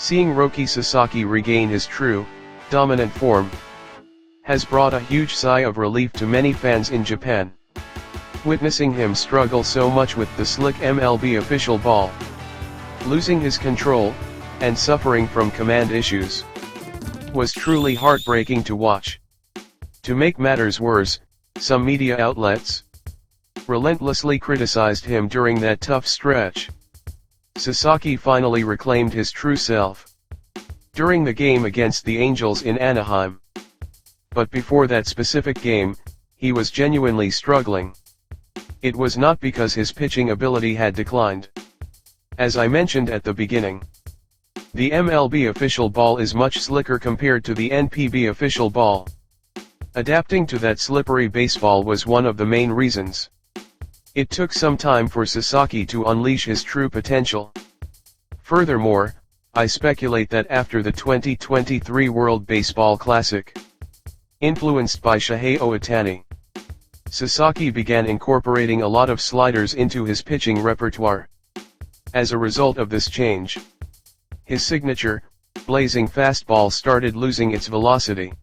Seeing Roki Sasaki regain his true, dominant form has brought a huge sigh of relief to many fans in Japan. Witnessing him struggle so much with the slick MLB official ball, losing his control, and suffering from command issues, was truly heartbreaking to watch. To make matters worse, some media outlets relentlessly criticized him during that tough stretch. Sasaki finally reclaimed his true self during the game against the Angels in Anaheim. But before that specific game, he was genuinely struggling. It was not because his pitching ability had declined. As I mentioned at the beginning, the MLB official ball is much slicker compared to the NPB official ball. Adapting to that slippery baseball was one of the main reasons. It took some time for Sasaki to unleash his true potential. Furthermore, I speculate that after the 2023 World Baseball Classic, influenced by Shohei Ohtani, Sasaki began incorporating a lot of sliders into his pitching repertoire. As a result of this change, his signature, blazing fastball started losing its velocity.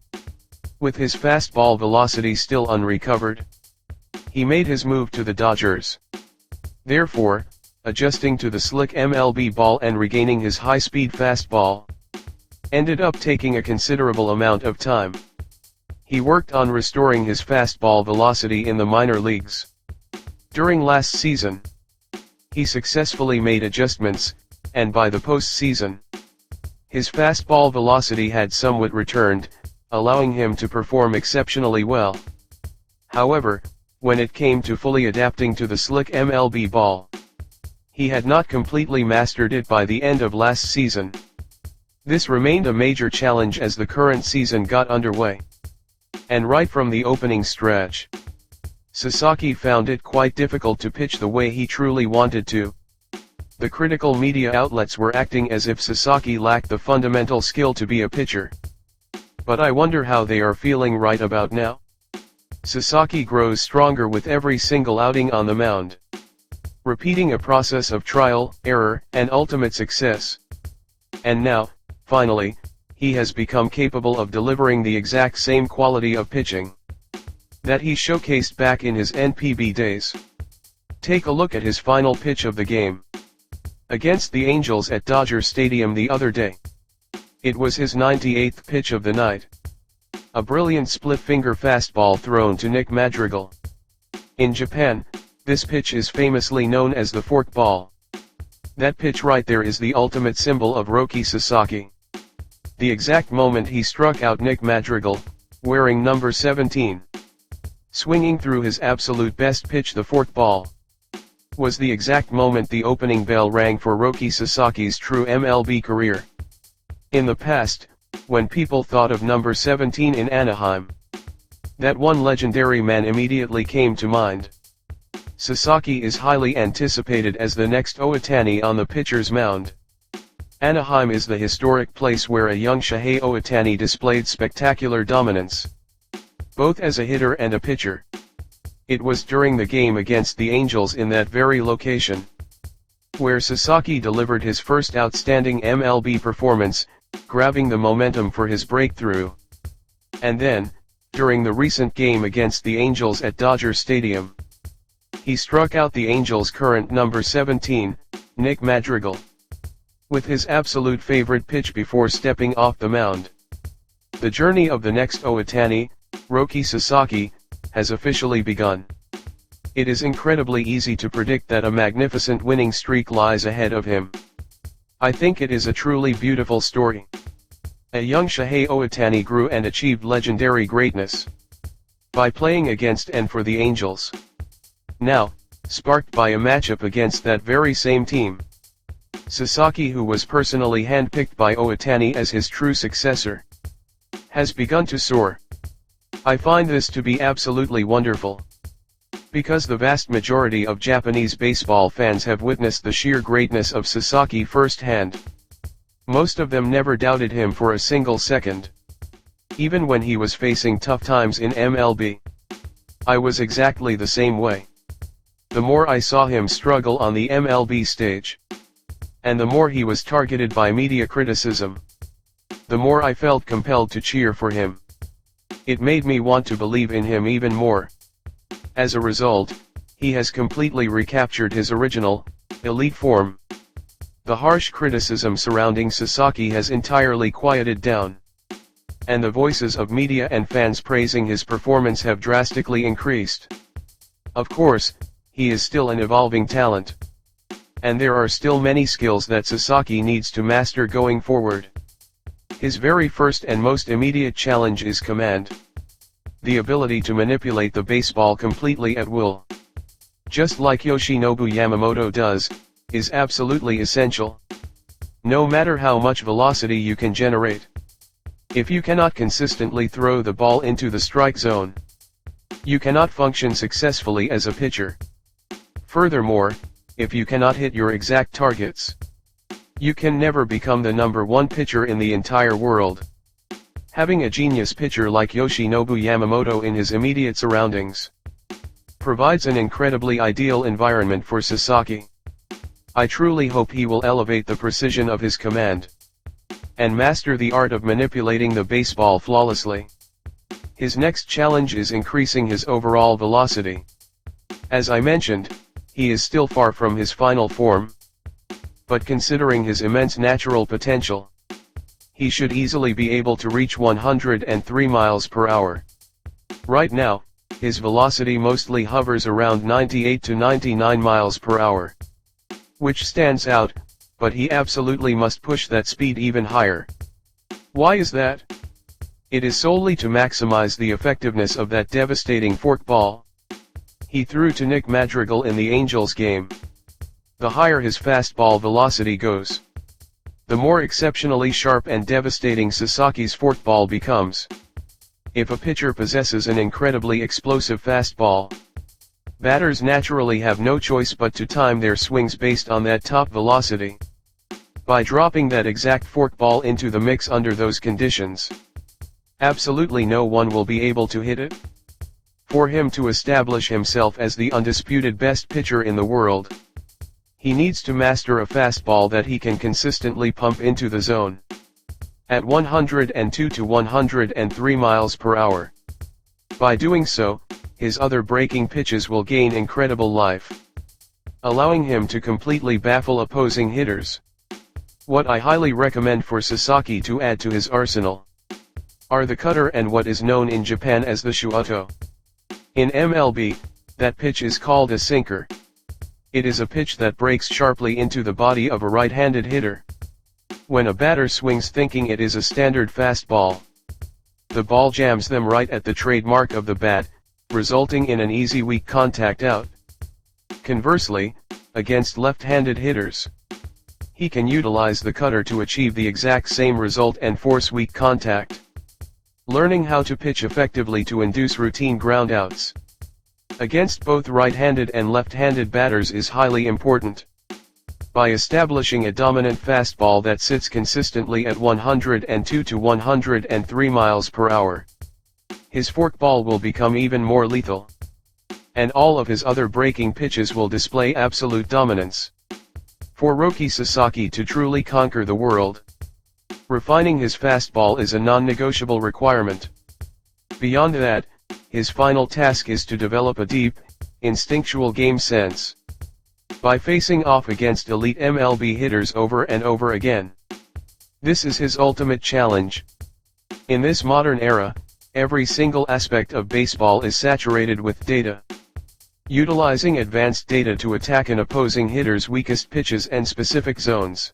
With his fastball velocity still unrecovered, he made his move to the Dodgers. Therefore, adjusting to the slick MLB ball and regaining his high-speed fastball ended up taking a considerable amount of time. He worked on restoring his fastball velocity in the minor leagues. During last season, he successfully made adjustments, and by the postseason, his fastball velocity had somewhat returned, allowing him to perform exceptionally well. However, when it came to fully adapting to the slick MLB ball, he had not completely mastered it by the end of last season. This remained a major challenge as the current season got underway. And right from the opening stretch, Sasaki found it quite difficult to pitch the way he truly wanted to. The critical media outlets were acting as if Sasaki lacked the fundamental skill to be a pitcher. But I wonder how they are feeling right about now. Sasaki grows stronger with every single outing on the mound, repeating a process of trial, error, and ultimate success. And now, finally, he has become capable of delivering the exact same quality of pitching that he showcased back in his NPB days. Take a look at his final pitch of the game against the Angels at Dodger Stadium the other day. It was his 98th pitch of the night. A brilliant split-finger fastball thrown to Nick Madrigal. In Japan, this pitch is famously known as the fork ball. That pitch right there is the ultimate symbol of Roki Sasaki. The exact moment he struck out Nick Madrigal, wearing number 17, swinging through his absolute best pitch, the fork ball, was the exact moment the opening bell rang for Roki Sasaki's true MLB career. In the past, when people thought of number 17 in Anaheim, that one legendary man immediately came to mind. Sasaki is highly anticipated as the next Ohtani on the pitcher's mound. Anaheim is the historic place where a young Shohei Ohtani displayed spectacular dominance, both as a hitter and a pitcher. It was during the game against the Angels in that very location where Sasaki delivered his first outstanding MLB performance, grabbing the momentum for his breakthrough. And then, during the recent game against the Angels at Dodger Stadium, he struck out the Angels' current number 17, Nick Madrigal, with his absolute favorite pitch before stepping off the mound. The journey of the next Ohtani, Roki Sasaki, has officially begun. It is incredibly easy to predict that a magnificent winning streak lies ahead of him. I think it is a truly beautiful story. A young Shohei Ohtani grew and achieved legendary greatness by playing against and for the Angels. Now, sparked by a matchup against that very same team, Sasaki, who was personally handpicked by Ohtani as his true successor, has begun to soar. I find this to be absolutely wonderful, because the vast majority of Japanese baseball fans have witnessed the sheer greatness of Sasaki firsthand. Most of them never doubted him for a single second, even when he was facing tough times in MLB. I was exactly the same way. The more I saw him struggle on the MLB stage, And the more he was targeted by media criticism, the more I felt compelled to cheer for him. It made me want to believe in him even more. As a result, he has completely recaptured his original, elite form. The harsh criticism surrounding Sasaki has entirely quieted down. And the voices of media and fans praising his performance have drastically increased. Of course, he is still an evolving talent. And there are still many skills that Sasaki needs to master going forward. His very first and most immediate challenge is command. The ability to manipulate the baseball completely at will, just like Yoshinobu Yamamoto does, is absolutely essential. No matter how much velocity you can generate, if you cannot consistently throw the ball into the strike zone, you cannot function successfully as a pitcher. Furthermore, if you cannot hit your exact targets, you can never become the number one pitcher in the entire world. Having a genius pitcher like Yoshinobu Yamamoto in his immediate surroundings provides an incredibly ideal environment for Sasaki. I truly hope he will elevate the precision of his command and master the art of manipulating the baseball flawlessly. His next challenge is increasing his overall velocity. As I mentioned, he is still far from his final form, but considering his immense natural potential, he should easily be able to reach 103 miles per hour. Right now, his velocity mostly hovers around 98 to 99 miles per hour, which stands out, but he absolutely must push that speed even higher. Why is that? It is solely to maximize the effectiveness of that devastating forkball he threw to Nick Madrigal in the Angels game. The higher his fastball velocity goes, the more exceptionally sharp and devastating Sasaki's forkball becomes. If a pitcher possesses an incredibly explosive fastball, batters naturally have no choice but to time their swings based on that top velocity. By dropping that exact forkball into the mix under those conditions, absolutely no one will be able to hit it. For him to establish himself as the undisputed best pitcher in the world, he needs to master a fastball that he can consistently pump into the zone at 102 to 103 miles per hour. By doing so, his other breaking pitches will gain incredible life, allowing him to completely baffle opposing hitters. What I highly recommend for Sasaki to add to his arsenal are the cutter and what is known in Japan as the shuoto. In MLB, that pitch is called a sinker. It is a pitch that breaks sharply into the body of a right-handed hitter. When a batter swings thinking it is a standard fastball, the ball jams them right at the trademark of the bat, resulting in an easy weak contact out. Conversely, against left-handed hitters, he can utilize the cutter to achieve the exact same result and force weak contact. Learning how to pitch effectively to induce routine groundouts against both right-handed and left-handed batters is highly important. By establishing a dominant fastball that sits consistently at 102 to 103 miles per hour, his forkball will become even more lethal, and all of his other breaking pitches will display absolute dominance. For Roki Sasaki to truly conquer the world, refining his fastball is a non-negotiable requirement. Beyond that, his final task is to develop a deep, instinctual game sense. By facing off against elite MLB hitters over and over again, this is his ultimate challenge. In this modern era, every single aspect of baseball is saturated with data. Utilizing advanced data to attack an opposing hitter's weakest pitches and specific zones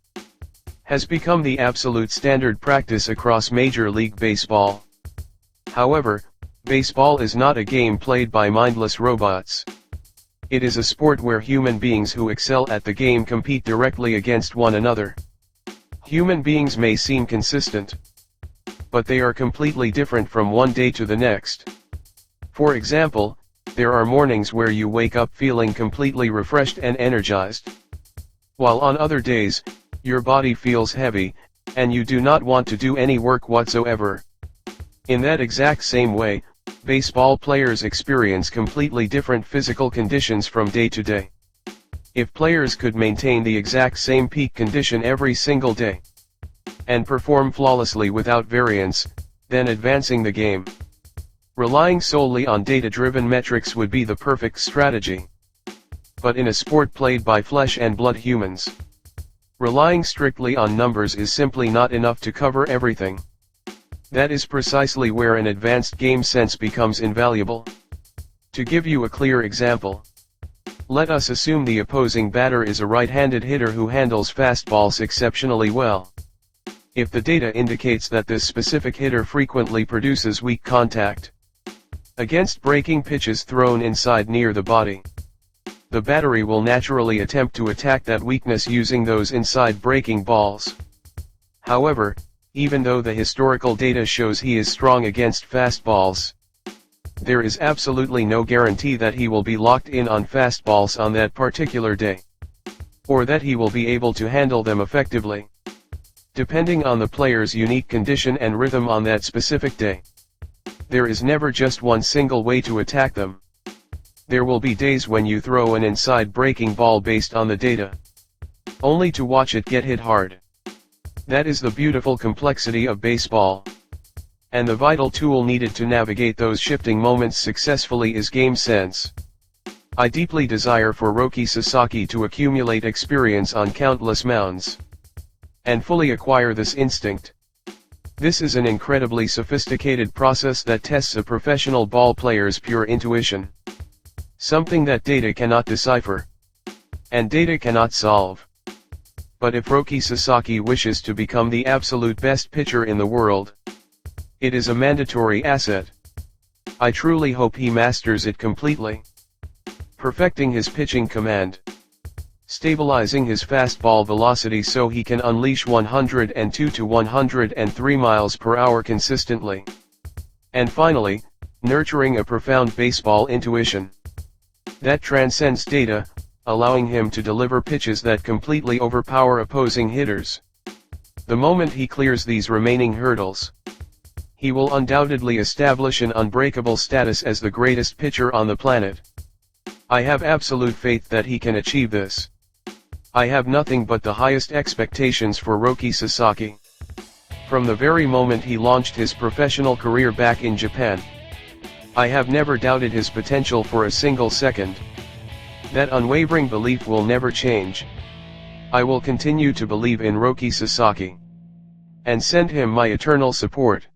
has become the absolute standard practice across Major League Baseball. However, baseball is not a game played by mindless robots. It is a sport where human beings who excel at the game compete directly against one another. Human beings may seem consistent, but they are completely different from one day to the next. For example, there are mornings where you wake up feeling completely refreshed and energized, while on other days, your body feels heavy, and you do not want to do any work whatsoever. In that exact same way, baseball players experience completely different physical conditions from day to day. If players could maintain the exact same peak condition every single day, and perform flawlessly without variance, then advancing the game. Relying solely on data-driven metrics would be the perfect strategy. But in a sport played by flesh and blood humans, relying strictly on numbers is simply not enough to cover everything. That is precisely where an advanced game sense becomes invaluable. To give you a clear example, let us assume the opposing batter is a right-handed hitter who handles fastballs exceptionally well. If the data indicates that this specific hitter frequently produces weak contact against breaking pitches thrown inside near the body, the battery will naturally attempt to attack that weakness using those inside breaking balls. However, even though the historical data shows he is strong against fastballs, there is absolutely no guarantee that he will be locked in on fastballs on that particular day, or that he will be able to handle them effectively. Depending on the player's unique condition and rhythm on that specific day, there is never just one single way to attack them. There will be days when you throw an inside breaking ball based on the data, only to watch it get hit hard. That is the beautiful complexity of baseball. And the vital tool needed to navigate those shifting moments successfully is game sense. I deeply desire for Roki Sasaki to accumulate experience on countless mounds, and fully acquire this instinct. This is an incredibly sophisticated process that tests a professional ball player's pure intuition. Something that data cannot decipher, and data cannot solve. But if Roki Sasaki wishes to become the absolute best pitcher in the world, it is a mandatory asset. I truly hope he masters it completely, perfecting his pitching command, stabilizing his fastball velocity so he can unleash 102 to 103 miles per hour consistently, and finally, nurturing a profound baseball intuition that transcends data, allowing him to deliver pitches that completely overpower opposing hitters. The moment he clears these remaining hurdles, he will undoubtedly establish an unbreakable status as the greatest pitcher on the planet. I have absolute faith that he can achieve this. I have nothing but the highest expectations for Roki Sasaki. From the very moment he launched his professional career back in Japan, I have never doubted his potential for a single second. That unwavering belief will never change. I will continue to believe in Roki Sasaki, and send him my eternal support.